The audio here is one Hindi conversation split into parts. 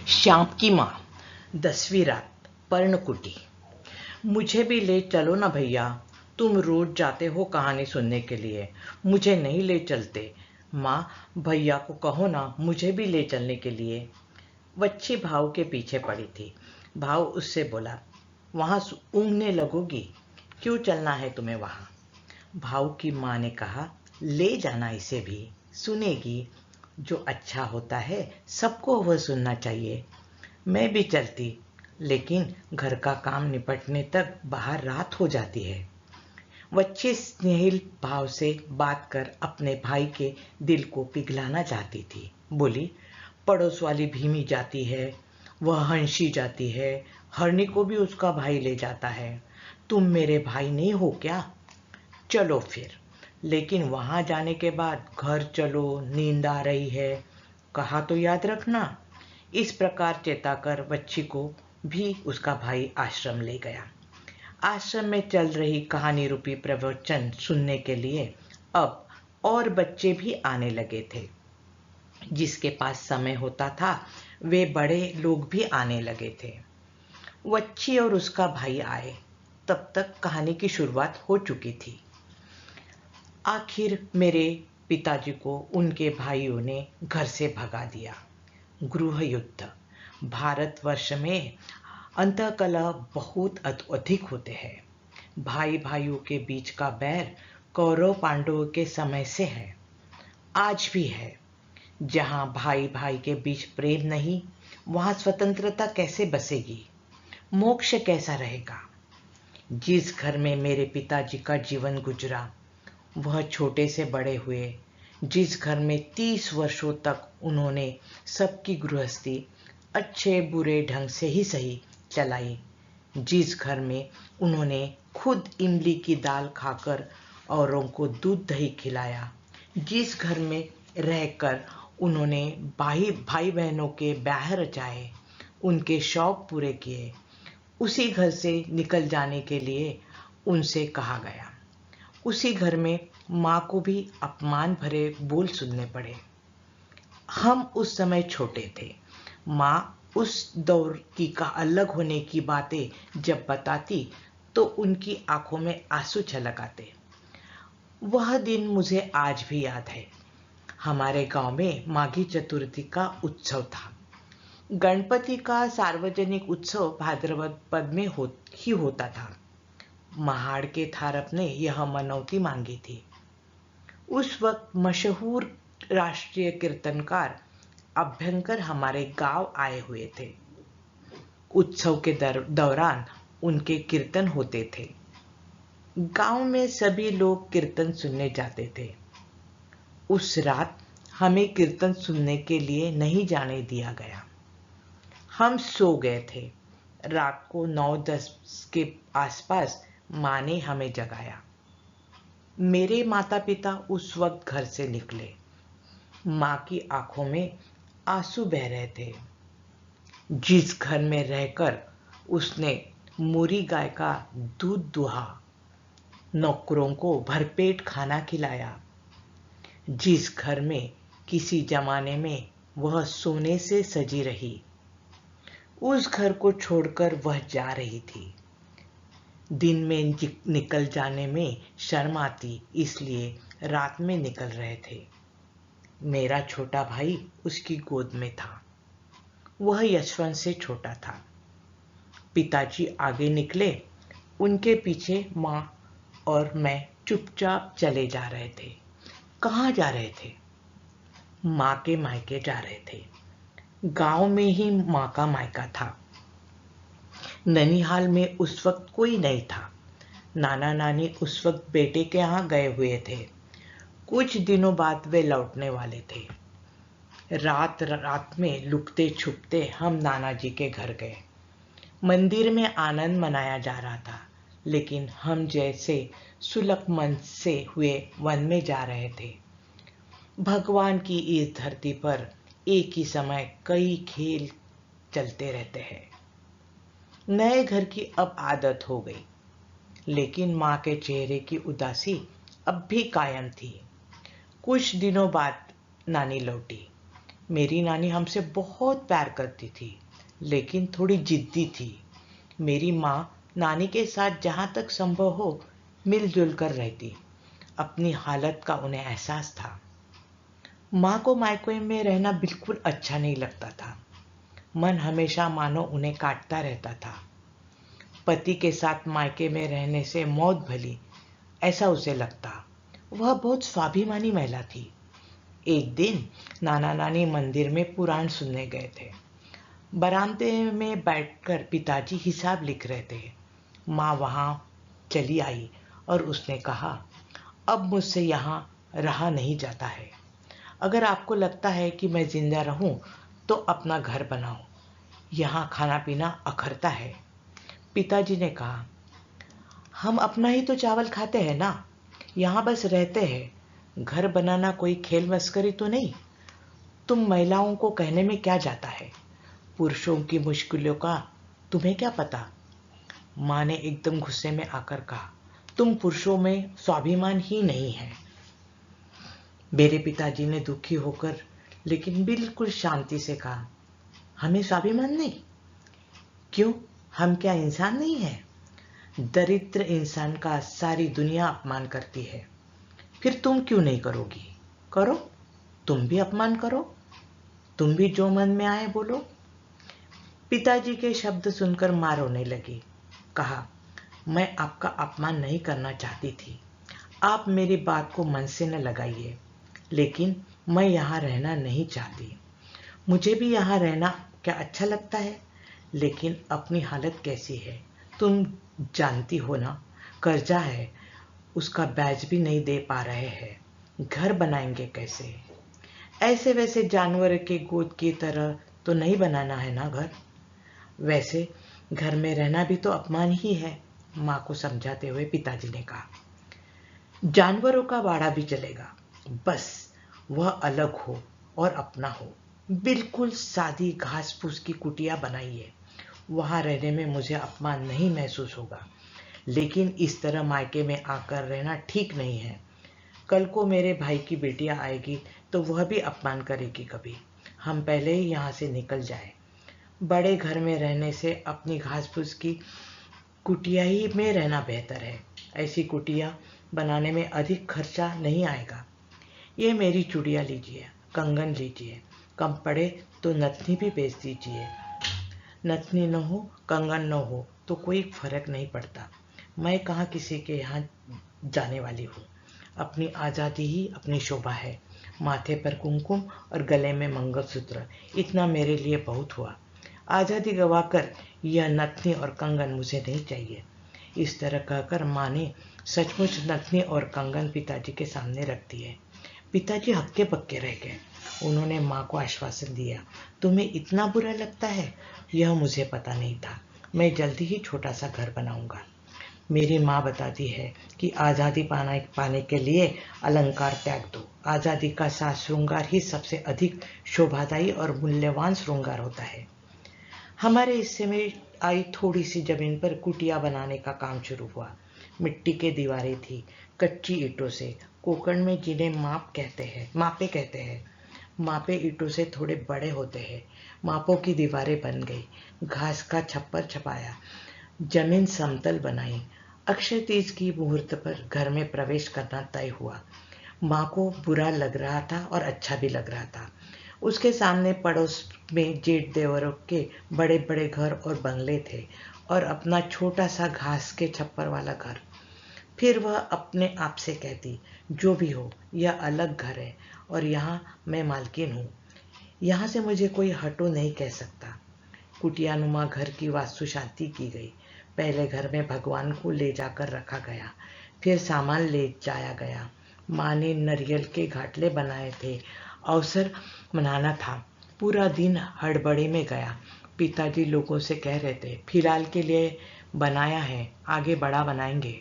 श्याम की माँ। 10वीं रात। पर्णकुटी। मुझे भी ले चलो ना भैया, तुम रोज जाते हो कहानी सुनने के लिए, मुझे नहीं ले चलते। माँ, भैया को कहो ना मुझे भी ले चलने के लिए। बच्ची भाव के पीछे पड़ी थी। भाव उससे बोला, वहाँ ऊँघने लगोगी, क्यों चलना है तुम्हें वहाँ। भाव की माँ ने कहा, ले जाना इसे भी, सुनेगी। जो अच्छा होता है सबको वह सुनना चाहिए। मैं भी चलती, लेकिन घर का काम निपटने तक बाहर रात हो जाती है। बच्ची स्नेहिल भाव से बात कर अपने भाई के दिल को पिघलाना चाहती थी। बोली, पड़ोस वाली भीमी जाती है, वह हंसी जाती है, हरनी को भी उसका भाई ले जाता है। तुम मेरे भाई नहीं हो क्या? चलो फिर। लेकिन वहां जाने के बाद घर चलो, नींद आ रही है, कहा तो याद रखना। इस प्रकार चेताकर बच्ची को भी उसका भाई आश्रम ले गया। आश्रम में चल रही कहानी रूपी प्रवचन सुनने के लिए अब और बच्चे भी आने लगे थे। जिसके पास समय होता था वे बड़े लोग भी आने लगे थे। बच्ची और उसका भाई आए, तब तक कहानी की शुरुआत हो चुकी थी। आखिर मेरे पिताजी को उनके भाइयों ने घर से भगा दिया। गृह युद्ध। भारतवर्ष में अंतःकलह बहुत अधिक होते हैं। भाई भाइयों के बीच का बैर कौरव पांडवों के समय से है, आज भी है। जहां भाई भाई के बीच प्रेम नहीं, वहां स्वतंत्रता कैसे बसेगी, मोक्ष कैसा रहेगा। जिस घर में मेरे पिताजी का जीवन गुजरा, वह छोटे से बड़े हुए। जिस घर में 30 वर्षों तक उन्होंने सबकी गृहस्थी अच्छे बुरे ढंग से ही सही चलाई, जिस घर में उन्होंने खुद इमली की दाल खाकर औरों को दूध दही खिलाया, जिस घर में रहकर उन्होंने भाई बहनों के ब्याह रचाए, उनके शौक पूरे किए, उसी घर से निकल जाने के लिए उनसे कहा गया। उसी घर में माँ को भी अपमान भरे बोल सुनने पड़े। हम उस समय छोटे थे। माँ उस दौर की का अलग होने की बातें जब बताती तो उनकी आंखों में आंसू छलक आते। वह दिन मुझे आज भी याद है। हमारे गांव में माघी चतुर्थी का उत्सव था। गणपति का सार्वजनिक उत्सव भाद्रपद पद में ही होता था। महाड़ के थारप ने यह मनौती मांगी थी। उस वक्त मशहूर राष्ट्रीय कीर्तनकार अभ्यंकर हमारे गांव आए हुए थे। उत्सव के दौरान उनके कीर्तन होते थे। गांव में सभी लोग कीर्तन सुनने जाते थे। उस रात हमें कीर्तन सुनने के लिए नहीं जाने दिया गया। हम सो गए थे। रात को 9-10 के आसपास माँ ने हमें जगाया। मेरे माता पिता उस वक्त घर से निकले। माँ की आंखों में आंसू बह रहे थे। जिस घर में रहकर उसने मुरी गाय का दूध दुहा, नौकरों को भरपेट खाना खिलाया, जिस घर में किसी जमाने में वह सोने से सजी रही, उस घर को छोड़कर वह जा रही थी। दिन में निकल जाने में शर्म आती, इसलिए रात में निकल रहे थे। मेरा छोटा भाई उसकी गोद में था। वह यशवंत से छोटा था। पिताजी आगे निकले, उनके पीछे माँ और मैं चुपचाप चले जा रहे थे। कहाँ जा रहे थे? माँ के मायके जा रहे थे। गांव में ही माँ का मायका था। ननिहाल में उस वक्त कोई नहीं था। नाना नानी उस वक्त बेटे के यहाँ गए हुए थे। कुछ दिनों बाद वे लौटने वाले थे। रात रात में लुकते छुपते हम नाना जी के घर गए। मंदिर में आनंद मनाया जा रहा था, लेकिन हम जैसे सुलभ मन से हुए वन में जा रहे थे। भगवान की इस धरती पर एक ही समय कई खेल चलते रहते हैं। नए घर की अब आदत हो गई, लेकिन माँ के चेहरे की उदासी अब भी कायम थी। कुछ दिनों बाद नानी लौटी। मेरी नानी हमसे बहुत प्यार करती थी, लेकिन थोड़ी जिद्दी थी। मेरी माँ नानी के साथ जहाँ तक संभव हो मिलजुल कर रहती। अपनी हालत का उन्हें एहसास था। माँ को मायके में रहना बिल्कुल अच्छा नहीं लगता था। मन हमेशा मानो उन्हें काटता रहता था। पति के साथ मायके में रहने से मौत भली, ऐसा उसे लगता। वह बहुत स्वाभिमानी महिला थी। एक दिन नाना नानी मंदिर में पुराण सुनने गए थे। बरामदे में बैठकर पिताजी हिसाब लिख रहे थे। माँ वहां चली आई और उसने कहा, अब मुझसे यहाँ रहा नहीं जाता है। अगर आपको लगता है कि मैं जिंदा रहूं तो अपना घर बनाओ, यहाँ खाना पीना अखरता है। पिताजी ने कहा, हम अपना ही तो चावल खाते हैं ना, यहाँ बस रहते हैं। घर बनाना कोई खेल मस्करी तो नहीं। तुम महिलाओं को कहने में क्या जाता है? पुरुषों की मुश्किलों का तुम्हें क्या पता? माँ ने एकदम गुस्से में आकर कहा, तुम पुरुषों में स्वाभिमान ही नहीं है। मेरे पिताजी ने दुखी होकर लेकिन बिल्कुल शांति से कहा, हमें स्वाभिमान नहीं? क्यों, हम क्या इंसान नहीं हैं? दरिद्र इंसान का सारी दुनिया अपमान करती है। फिर तुम क्यों नहीं करोगी? करो, तुम भी अपमान करो। तुम भी जो मन में आए बोलो। पिताजी के शब्द सुनकर माँ रोने लगी। कहा, मैं आपका अपमान नहीं करना चाहती थी। आप मेरी बात को मन से न लगाइए, लेकिन मैं यहाँ रहना नहीं चाहती। मुझे भी यहाँ रहना क्या अच्छा लगता है, लेकिन अपनी हालत कैसी है तुम जानती हो ना। कर्जा है, उसका ब्याज भी नहीं दे पा रहे हैं। घर बनाएंगे कैसे? ऐसे वैसे जानवर के गोद की तरह तो नहीं बनाना है ना घर। वैसे घर में रहना भी तो अपमान ही है, माँ को समझाते हुए पिताजी ने कहा। जानवरों का वाड़ा भी चलेगा, बस वह अलग हो और अपना हो। बिल्कुल सादी घास फूस की कुटिया बनाइए, वहां रहने में मुझे अपमान नहीं महसूस होगा। लेकिन इस तरह मायके में आकर रहना ठीक नहीं है। कल को मेरे भाई की बेटियां आएगी तो वह भी अपमान करेगी कभी। हम पहले ही यहाँ से निकल जाए। बड़े घर में रहने से अपनी घास फूस की कुटिया ही में रहना बेहतर है। ऐसी कुटिया बनाने में अधिक खर्चा नहीं आएगा। ये मेरी चूड़ियाँ लीजिए, कंगन लीजिए, कम पड़े तो नथनी भी बेच दीजिए। नथनी न हो, कंगन न हो तो कोई फर्क नहीं पड़ता। मैं कहाँ किसी के यहाँ जाने वाली हूँ। अपनी आज़ादी ही अपनी शोभा है। माथे पर कुमकुम और गले में मंगलसूत्र, इतना मेरे लिए बहुत हुआ। आज़ादी गवाकर यह नथनी और कंगन मुझे नहीं चाहिए। इस तरह कहकर माँ ने सचमुच नथनी और कंगन पिताजी के सामने रख दिए। पिताजी हक्के पक्के रह गए। उन्होंने माँ को आश्वासन दिया, तुम्हें इतना बुरा लगता है, यह मुझे पता नहीं था। मैं जल्दी ही छोटा सा घर बनाऊंगा। मेरी माँ बताती है कि आज़ादी पाने के लिए अलंकार त्याग दो। आज़ादी का साज श्रृंगार ही सबसे अधिक शोभादायी और मूल्यवान श्रृंगार होता है। हमारे हिस्से में आई थोड़ी सी जमीन पर कुटिया बनाने का काम शुरू हुआ। मिट्टी के दीवारें थी, कच्ची ईंटों से, कोकण में जिन्हें मापे कहते हैं। मापे ईंटों से थोड़े बड़े होते हैं। मापों की दीवारें बन गई, घास का छप्पर छपाया, जमीन समतल बनाई। अक्षय तीज की मुहूर्त पर घर में प्रवेश करना तय हुआ। माँ को बुरा लग रहा था और अच्छा भी लग रहा था। उसके सामने पड़ोस में जेठ देवरों के बड़े बड़े घर और बंगले थे और अपना छोटा सा घास के छप्पर वाला घर। फिर वह अपने आप से कहती, जो भी हो, यह अलग घर है और यहाँ मैं मालकिन हूँ। यहाँ से मुझे कोई हटो नहीं कह सकता। कुटियानुमा घर की वास्तु शांति की गई। पहले घर में भगवान को ले जाकर रखा गया, फिर सामान ले जाया गया। माँ ने नारियल के घाटले बनाए थे। अवसर मनाना था। पूरा दिन हड़बड़ी में गया। पिताजी लोगों से कह रहे थे, फिलहाल के लिए बनाया है, आगे बड़ा बनाएंगे।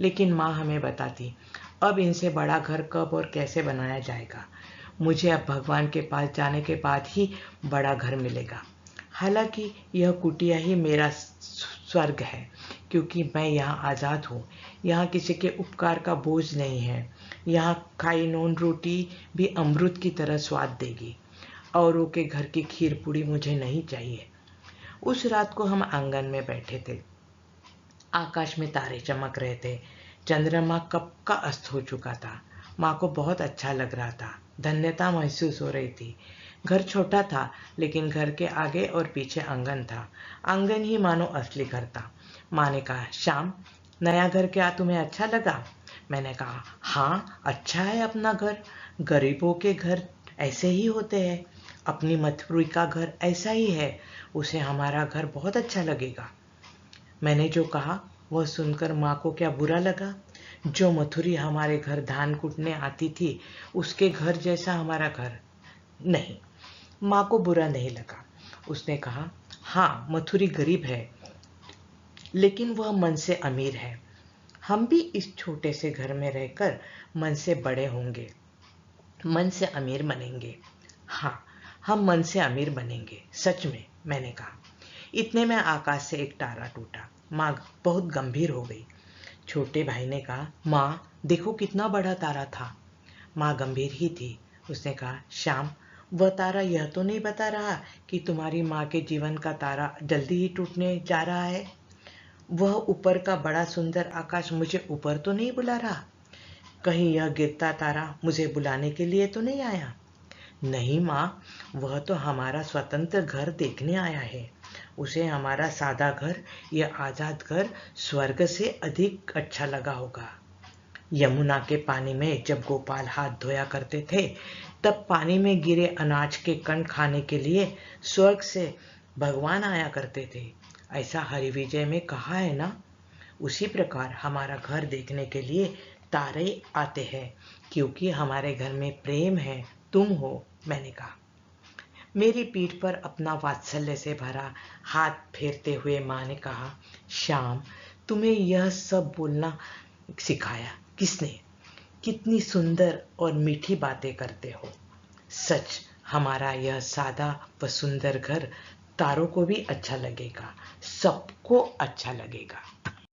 लेकिन माँ हमें बताती, अब इनसे बड़ा घर कब और कैसे बनाया जाएगा। मुझे अब भगवान के पास जाने के बाद ही बड़ा घर मिलेगा। हालांकि यह कुटिया ही मेरा स्वर्ग है, क्योंकि मैं यहाँ आज़ाद हूँ। यहाँ किसी के उपकार का बोझ नहीं है। यहाँ खाई नून रोटी भी अमृत की तरह स्वाद देगी। औरों के घर की खीर पूड़ी मुझे नहीं चाहिए। उस रात को हम आंगन में बैठे थे। आकाश में तारे चमक रहे थे। चंद्रमा कब का अस्त हो चुका था। माँ को बहुत अच्छा लग रहा था। धन्यता महसूस हो रही थी। घर छोटा था, लेकिन घर के आगे और पीछे आंगन था। आंगन ही मानो असली घर था। माँ ने कहा, श्याम, नया घर क्या तुम्हें अच्छा लगा? मैंने कहा, हाँ, अच्छा है अपना घर। गरीबों के घर ऐसे ही होते हैं। अपनी मथुरी का घर ऐसा ही है। उसे हमारा घर बहुत अच्छा लगेगा। मैंने जो कहा वह सुनकर माँ को क्या बुरा लगा? जो मथुरी हमारे घर धान कूटने आती थी, उसके घर जैसा हमारा घर नहीं। माँ को बुरा नहीं लगा। उसने कहा, हाँ, मथुरी गरीब है, लेकिन वह मन से अमीर है। हम भी इस छोटे से घर में रहकर मन से बड़े होंगे, मन से अमीर बनेंगे। हाँ, हम मन से अमीर बनेंगे, सच में, मैंने कहा। इतने में आकाश से एक तारा टूटा। माँ बहुत गंभीर हो गई। छोटे भाई ने कहा, माँ, देखो कितना बड़ा तारा था। माँ गंभीर ही थी। उसने कहा, श्याम, वह तारा यह तो नहीं बता रहा कि तुम्हारी माँ के जीवन का तारा जल्दी ही टूटने जा रहा है। वह ऊपर का बड़ा सुंदर आकाश मुझे ऊपर तो नहीं बुला रहा। कहीं यह गिरता तारा मुझे बुलाने के लिए तो नहीं आया? नहीं माँ, वह तो हमारा स्वतंत्र घर देखने आया है। उसे हमारा सादा घर, यह आजाद घर स्वर्ग से अधिक अच्छा लगा होगा। यमुना के पानी में जब गोपाल हाथ धोया करते थे, तब पानी में गिरे अनाज के कण खाने के लिए स्वर्ग से भगवान आया करते थे। ऐसा हरिविजय में कहा है ना? उसी प्रकार हमारा घर देखने के लिए तारे आते हैं, क्योंकि हमारे घर में प्रेम है, तुम हो, मैंने कहा। मेरी पीठ पर अपना वात्सल्य से भरा हाथ फेरते हुए माँ ने कहा, श्याम, तुम्हें यह सब बोलना सिखाया किसने? कितनी सुंदर और मीठी बातें करते हो। सच, हमारा यह सादा व सुंदर घर तारों को भी अच्छा लगेगा, सबको अच्छा लगेगा।